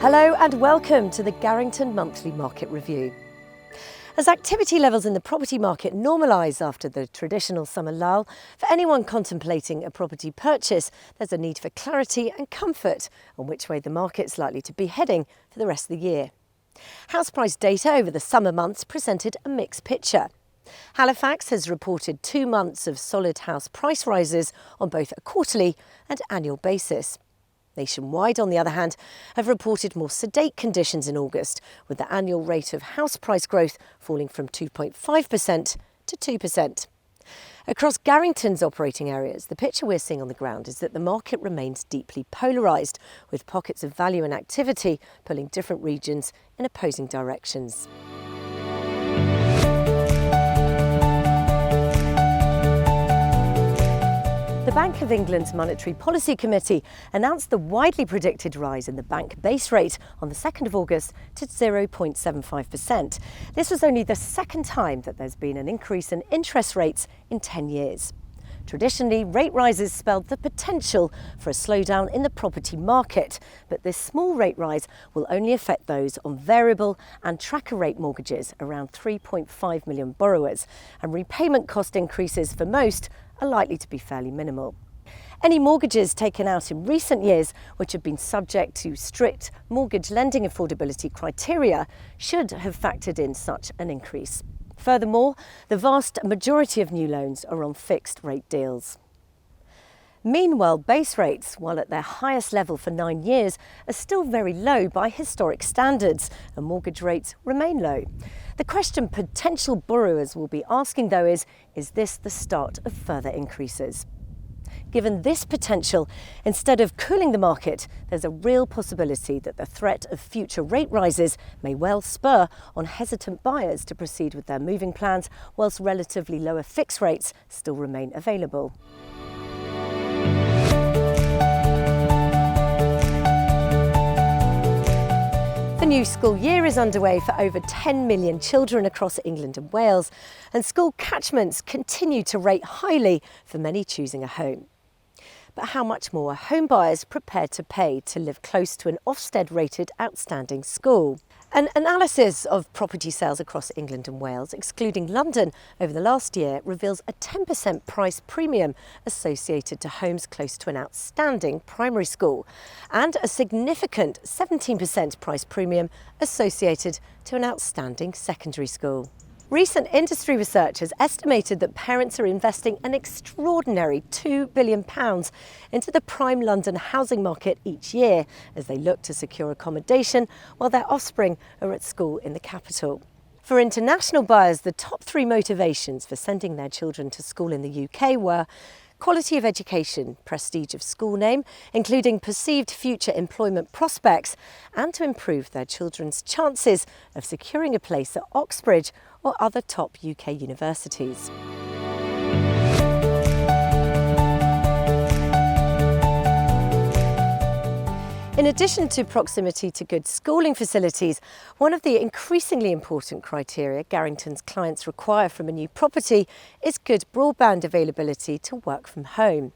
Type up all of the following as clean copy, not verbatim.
Hello and welcome to the Garrington Monthly Market Review. As activity levels in the property market normalise after the traditional summer lull, for anyone contemplating a property purchase, there's a need for clarity and comfort on which way the market's likely to be heading for the rest of the year. House price data over the summer months presented a mixed picture. Halifax has reported 2 months of solid house price rises on both a quarterly and annual basis. Nationwide, on the other hand, have reported more sedate conditions in August, with the annual rate of house price growth falling from 2.5% to 2%. Across Garrington's operating areas, the picture we're seeing on the ground is that the market remains deeply polarised, with pockets of value and activity pulling different regions in opposing directions. The Bank of England's Monetary Policy Committee announced the widely predicted rise in the bank base rate on the 2nd of August to 0.75%. This was only the second time that there's been an increase in interest rates in 10 years. Traditionally, rate rises spelled the potential for a slowdown in the property market, but this small rate rise will only affect those on variable and tracker rate mortgages, around 3.5 million borrowers, and repayment cost increases for most are likely to be fairly minimal. Any mortgages taken out in recent years, which have been subject to strict mortgage lending affordability criteria, should have factored in such an increase. Furthermore, the vast majority of new loans are on fixed rate deals. Meanwhile, base rates, while at their highest level for 9 years, are still very low by historic standards, and mortgage rates remain low. The question potential borrowers will be asking, though, is this the start of further increases? Given this potential, instead of cooling the market, there's a real possibility that the threat of future rate rises may well spur on hesitant buyers to proceed with their moving plans, whilst relatively lower fixed rates still remain available. The new school year is underway for over 10 million children across England and Wales, and school catchments continue to rate highly for many choosing a home. But how much more are home buyers prepared to pay to live close to an Ofsted-rated outstanding school? An analysis of property sales across England and Wales, excluding London, over the last year reveals a 10% price premium associated to homes close to an outstanding primary school, and a significant 17% price premium associated to an outstanding secondary school. Recent industry research has estimated that parents are investing an extraordinary £2 billion into the prime London housing market each year as they look to secure accommodation while their offspring are at school in the capital. For international buyers, the top 3 motivations for sending their children to school in the UK were quality of education, prestige of school name, including perceived future employment prospects, and to improve their children's chances of securing a place at Oxbridge or other top UK universities. In addition to proximity to good schooling facilities, one of the increasingly important criteria Garrington's clients require from a new property is good broadband availability to work from home.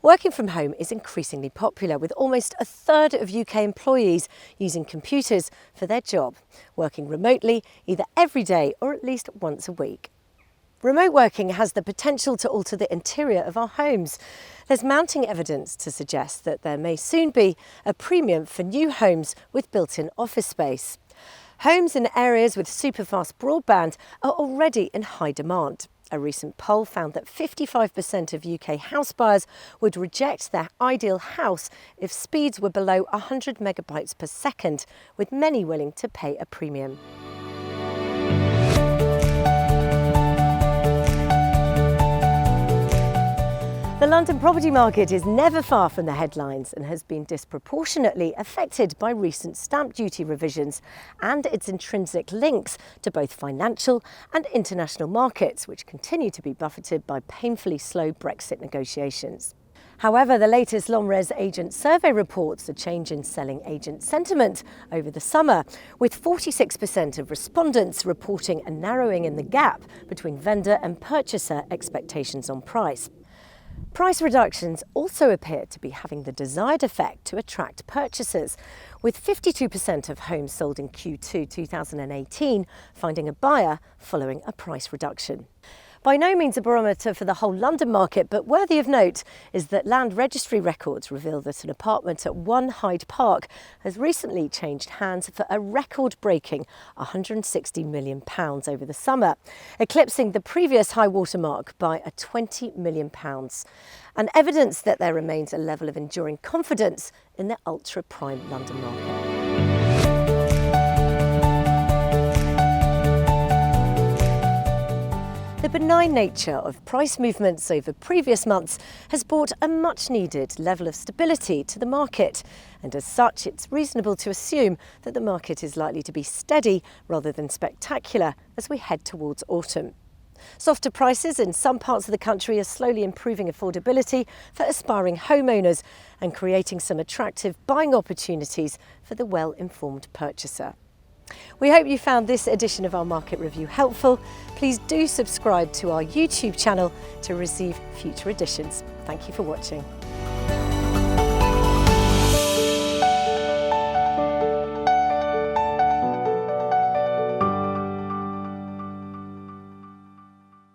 Working from home is increasingly popular, with almost a third of UK employees using computers for their job, working remotely either every day or at least once a week. Remote working has the potential to alter the interior of our homes. There's mounting evidence to suggest that there may soon be a premium for new homes with built-in office space. Homes in areas with superfast broadband are already in high demand. A recent poll found that 55% of UK house buyers would reject their ideal house if speeds were below 100 megabytes per second, with many willing to pay a premium. The London property market is never far from the headlines and has been disproportionately affected by recent stamp duty revisions and its intrinsic links to both financial and international markets, which continue to be buffeted by painfully slow Brexit negotiations. However, the latest Lomres agent survey reports a change in selling agent sentiment over the summer, with 46% of respondents reporting a narrowing in the gap between vendor and purchaser expectations on price. Price reductions also appear to be having the desired effect to attract purchasers, with 52% of homes sold in Q2 2018 finding a buyer following a price reduction. By no means a barometer for the whole London market, but worthy of note is that land registry records reveal that an apartment at 1 Hyde Park has recently changed hands for a record-breaking £160 million over the summer, eclipsing the previous high water mark by a £20 million, and evidence that there remains a level of enduring confidence in the ultra-prime London market. The benign nature of price movements over previous months has brought a much-needed level of stability to the market, and as such it's reasonable to assume that the market is likely to be steady rather than spectacular as we head towards autumn. Softer prices in some parts of the country are slowly improving affordability for aspiring homeowners and creating some attractive buying opportunities for the well-informed purchaser. We hope you found this edition of our Market Review helpful. Please do subscribe to our YouTube channel to receive future editions. Thank you for watching.